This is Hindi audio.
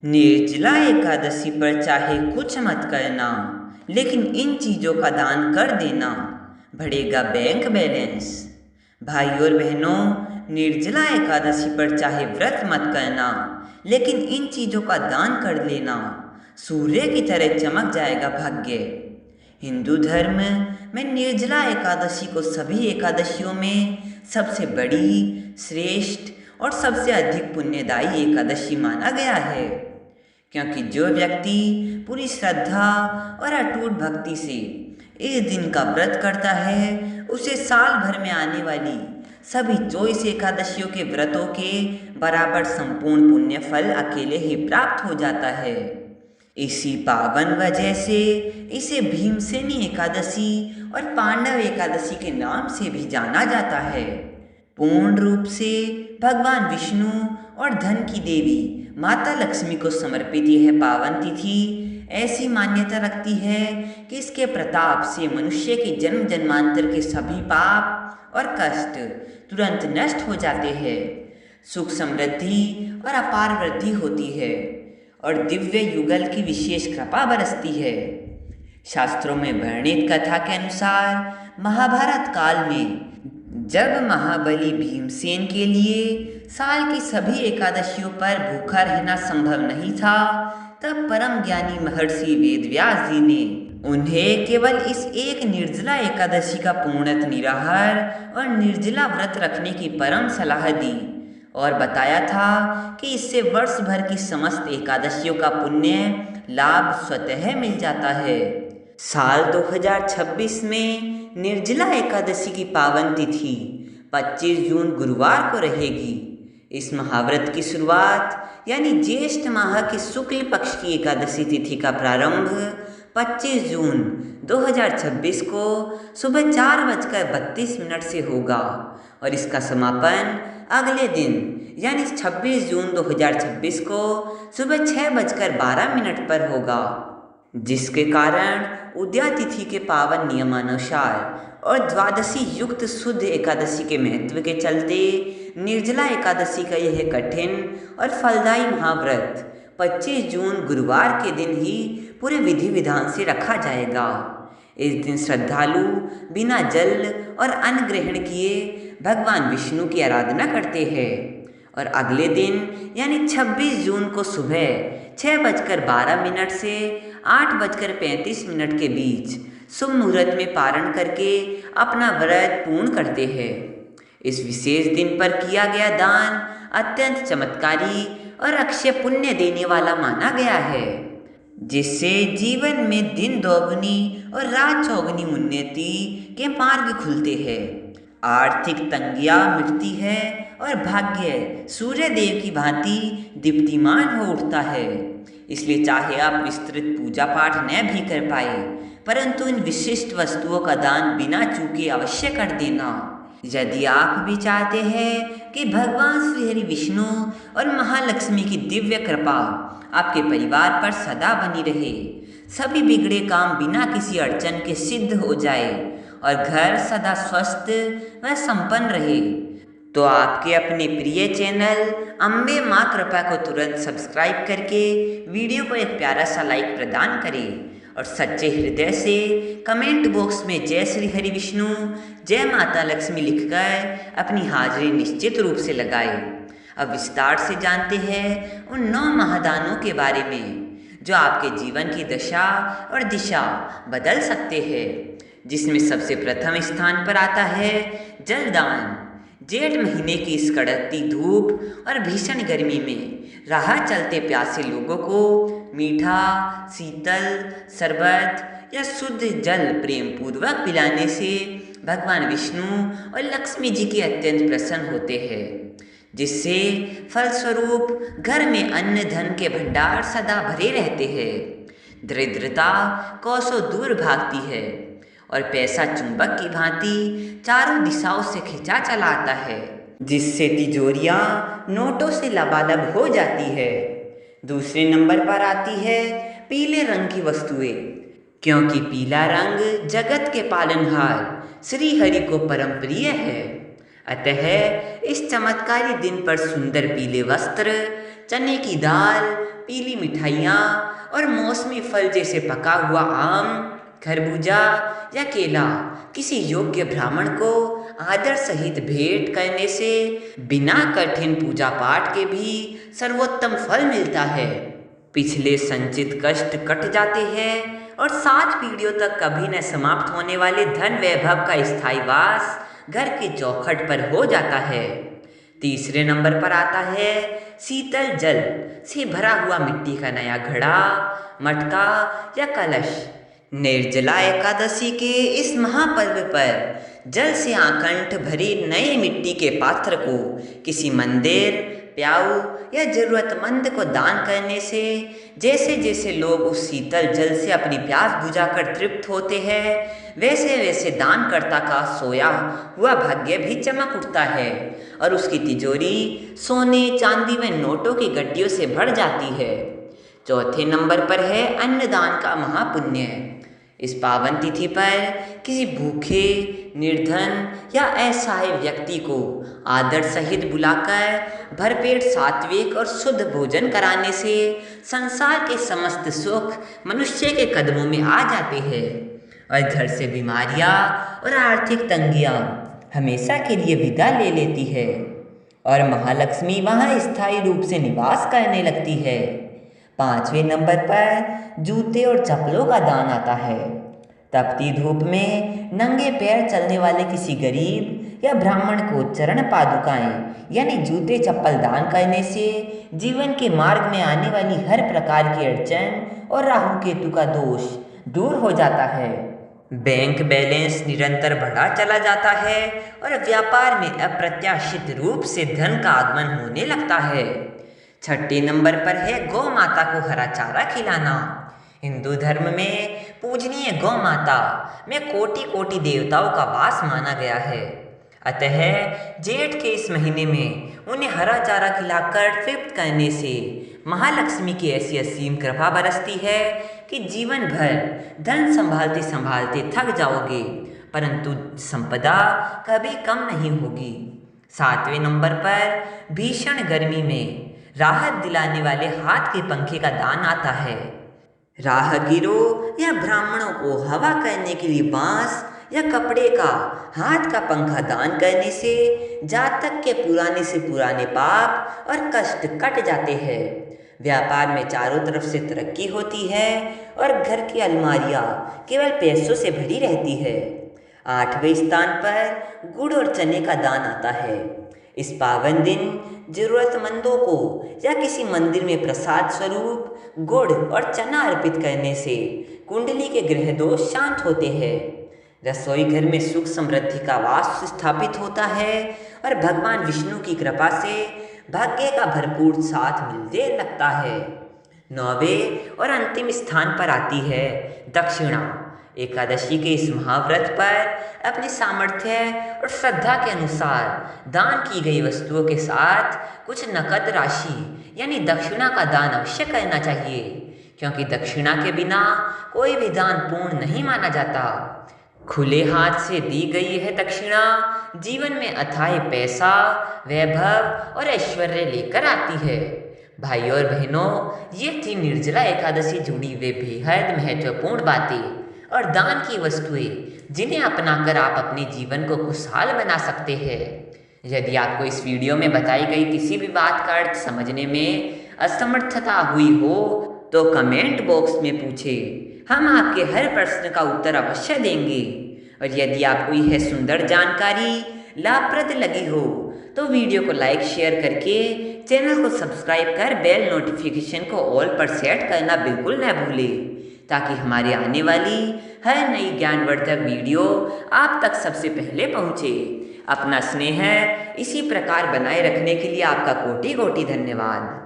निर्जला एकादशी पर चाहे कुछ मत करना, लेकिन इन चीज़ों का दान कर देना, बढ़ेगा बैंक बैलेंस। भाई और बहनों, निर्जला एकादशी पर चाहे व्रत मत करना, लेकिन इन चीज़ों का दान कर लेना, सूर्य की तरह चमक जाएगा भाग्य। हिंदू धर्म में निर्जला एकादशी को सभी एकादशियों में सबसे बड़ी, श्रेष्ठ और सबसे अधिक पुण्यदायी एकादशी माना गया है, क्योंकि जो व्यक्ति पूरी श्रद्धा और अटूट भक्ति से इस दिन का व्रत करता है, उसे साल भर में आने वाली सभी 24 एकादशियों के व्रतों के बराबर संपूर्ण पुण्य फल अकेले ही प्राप्त हो जाता है। इसी पावन वजह से इसे भीमसेनी एकादशी और पांडव एकादशी के नाम से भी जाना जाता है। पूर्ण रूप से भगवान विष्णु और धन की देवी माता लक्ष्मी को समर्पित यह पावन तिथि ऐसी मान्यता रखती है कि इसके प्रताप से मनुष्य के जन्म जन्मांतर के सभी पाप और कष्ट तुरंत नष्ट हो जाते हैं, सुख समृद्धि और अपार वृद्धि होती है और दिव्य युगल की विशेष कृपा बरसती है। शास्त्रों में वर्णित कथा के अनुसार महाभारत काल में जब महाबली भीमसेन के लिए साल की सभी एकादशियों पर भूखा रहना संभव नहीं था, तब परम ज्ञानी महर्षि वेदव्यास जी ने उन्हें केवल इस एक निर्जला एकादशी का पूर्णत निराहार और निर्जला व्रत रखने की परम सलाह दी और बताया था कि इससे वर्ष भर की समस्त एकादशियों का पुण्य लाभ स्वतः मिल जाता है। साल 2026 में निर्जला एकादशी की पावन तिथि 25 जून गुरुवार को रहेगी। इस महाव्रत की शुरुआत यानी ज्येष्ठ माह की शुक्ल पक्ष की एकादशी तिथि का प्रारंभ 25 जून 2026 को सुबह 4:32 से होगा और इसका समापन अगले दिन यानी 26 जून 2026 को सुबह 6:12 पर होगा, जिसके कारण उदया तिथि के पावन नियमानुसार और द्वादशी युक्त शुद्ध एकादशी के महत्व के चलते निर्जला एकादशी का यह कठिन और फलदायी महाव्रत 25 जून गुरुवार के दिन ही पूरे विधि विधान से रखा जाएगा। इस दिन श्रद्धालु बिना जल और अन्न ग्रहण किए भगवान विष्णु की आराधना करते हैं और अगले दिन यानी 26 जून को सुबह 6:12 से 8:35 के बीच शुभ मुहूर्त में पारण करके अपना व्रत पूर्ण करते हैं। इस विशेष दिन पर किया गया दान अत्यंत चमत्कारी और अक्षय पुण्य देने वाला माना गया है, जिससे जीवन में दिन दोगुनी और रात चौगुनी उन्नति के मार्ग खुलते हैं, आर्थिक तंगियाँ मिटती है और भाग्य सूर्य देव की भांति दीप्तिमान हो उठता है। इसलिए चाहे आप विस्तृत पूजा पाठ न भी कर पाए, परंतु इन विशिष्ट वस्तुओं का दान बिना चूके अवश्य कर देना। यदि आप भी चाहते हैं कि भगवान श्री हरि विष्णु और महालक्ष्मी की दिव्य कृपा आपके परिवार पर सदा बनी रहे, सभी बिगड़े काम बिना किसी अड़चन के सिद्ध हो जाए और घर सदा स्वस्थ व संपन्न रहे, तो आपके अपने प्रिय चैनल अम्बे माँ कृपा को तुरंत सब्सक्राइब करके वीडियो को एक प्यारा सा लाइक प्रदान करें और सच्चे हृदय से कमेंट बॉक्स में जय श्री हरि विष्णु, जय माता लक्ष्मी लिखकर अपनी हाजिरी निश्चित रूप से लगाए। अब विस्तार से जानते हैं उन 9 महादानों के बारे में जो आपके जीवन की दशा और दिशा बदल सकते हैं, जिसमें सबसे प्रथम स्थान पर आता है जलदान। जेठ महीने की इस कड़कती धूप और भीषण गर्मी में राह चलते प्यासे लोगों को मीठा, शीतल शरबत या शुद्ध जल प्रेम पूर्वक पिलाने से भगवान विष्णु और लक्ष्मी जी के अत्यंत प्रसन्न होते हैं, जिससे फलस्वरूप घर में अन्न धन के भंडार सदा भरे रहते हैं, दरिद्रता कोसों दूर भागती है और पैसा चुंबक की भांति चारों दिशाओं से खिंचा चला आता है, जिससे तिजोरियां नोटों से लबालब हो जाती है। दूसरे नंबर पर आती है पीले रंग की वस्तुएं, क्योंकि पीला रंग जगत के पालनहार श्री हरि को परम प्रिय है। अतः इस चमत्कारी दिन पर सुंदर पीले वस्त्र चने की दाल, पीली मिठाइयाँ और मौसमी फल जैसे पका हुआ आम, खरबूजा या केला किसी योग्य ब्राह्मण को आदर सहित भेंट करने से बिना कठिन पूजा पाठ के भी सर्वोत्तम फल मिलता है। पिछले संचित कष्ट कट जाते हैं और 7 पीढ़ियों तक कभी न समाप्त होने वाले धन वैभव का स्थायी वास घर के चौखट पर हो जाता है। तीसरे नंबर पर आता है शीतल जल से भरा हुआ मिट्टी का नया घड़ा, मटका या कलश। निर्जला एकादशी के इस महापर्व पर जल से आकंठ भरी नए मिट्टी के पात्र को किसी मंदिर, प्याऊ या जरूरतमंद को दान करने से जैसे जैसे लोग उस शीतल जल से अपनी प्यास बुझाकर तृप्त होते हैं, वैसे वैसे दानकर्ता का सोया हुआ भाग्य भी चमक उठता है और उसकी तिजोरी सोने, चांदी व नोटों की गड्डियों से भर जाती है। चौथे नंबर पर है अन्नदान का महापुण्य। इस पावन तिथि पर किसी भूखे, निर्धन या असहाय व्यक्ति को आदर सहित बुलाकर भरपेट सात्विक और शुद्ध भोजन कराने से संसार के समस्त सुख मनुष्य के कदमों में आ जाते हैं और घर से बीमारियां और आर्थिक तंगियां हमेशा के लिए विदा ले लेती है और महालक्ष्मी वहाँ स्थायी रूप से निवास करने लगती है। 5वें नंबर पर जूते और चप्पलों का दान आता है। तपती धूप में नंगे पैर चलने वाले किसी गरीब या ब्राह्मण को चरण पादुकाएं यानी जूते चप्पल दान करने से जीवन के मार्ग में आने वाली हर प्रकार की अड़चन और राहु केतु का दोष दूर हो जाता है। बैंक बैलेंस निरंतर बढ़ा चला जाता है और व्यापार में अप्रत्याशित रूप से धन का आगमन होने लगता है। 6ठे नंबर पर है गौ माता को हरा चारा खिलाना। हिंदू धर्म में पूजनीय गौ माता में कोटि कोटि देवताओं का वास माना गया है, अतः जेठ के इस महीने में उन्हें हरा चारा खिलाकर तृप्त करने से महालक्ष्मी की ऐसी असीम कृपा बरसती है कि जीवन भर धन संभालते संभालते थक जाओगे, परंतु संपदा कभी कम नहीं होगी। 7वें नंबर पर भीषण गर्मी में राहत दिलाने वाले हाथ के पंखे का दान आता है। राहगीरों या ब्राह्मणों को हवा करने के लिए बांस या कपड़े का हाथ का पंखा दान करने से जातक के पुराने से पुराने पाप और कष्ट कट जाते हैं। व्यापार में चारों तरफ से तरक्की होती है और घर की अलमारियां केवल पैसों से भरी रहती है। 8वें स्थान पर गुड़ और चने का दान आता है। इस पावन दिन जरूरतमंदों को या किसी मंदिर में प्रसाद स्वरूप गुड़ और चना अर्पित करने से कुंडली के ग्रह दोष शांत होते हैं। रसोई घर में सुख समृद्धि का वास स्थापित होता है और भगवान विष्णु की कृपा से भाग्य का भरपूर साथ मिलने लगता है। 9वें और अंतिम स्थान पर आती है दक्षिणा। एकादशी के इस महाव्रत पर अपने सामर्थ्य और श्रद्धा के अनुसार दान की गई वस्तुओं के साथ कुछ नकद राशि यानी दक्षिणा का दान अवश्य करना चाहिए, क्योंकि दक्षिणा के बिना कोई भी दान पूर्ण नहीं माना जाता। खुले हाथ से दी गई है दक्षिणा जीवन में अथाह पैसा, वैभव और ऐश्वर्य लेकर आती है। भाइयों और बहनों, ये थी निर्जला एकादशी जुड़ी वे बेहद महत्वपूर्ण बातें और दान की वस्तुएं जिन्हें अपनाकर आप अपने जीवन को खुशहाल बना सकते हैं। यदि आपको इस वीडियो में बताई गई किसी भी बात का अर्थ समझने में असमर्थता हुई हो तो कमेंट बॉक्स में पूछें, हम आपके हर प्रश्न का उत्तर अवश्य देंगे। और यदि आपको यह सुंदर जानकारी लाभप्रद लगी हो तो वीडियो को लाइक शेयर करके चैनल को सब्सक्राइब कर बेल नोटिफिकेशन को ऑल पर सेट करना बिल्कुल न भूलें, ताकि हमारी आने वाली हर नई ज्ञानवर्धक वीडियो आप तक सबसे पहले पहुँचे। अपना स्नेह इसी प्रकार बनाए रखने के लिए आपका कोटि कोटि धन्यवाद।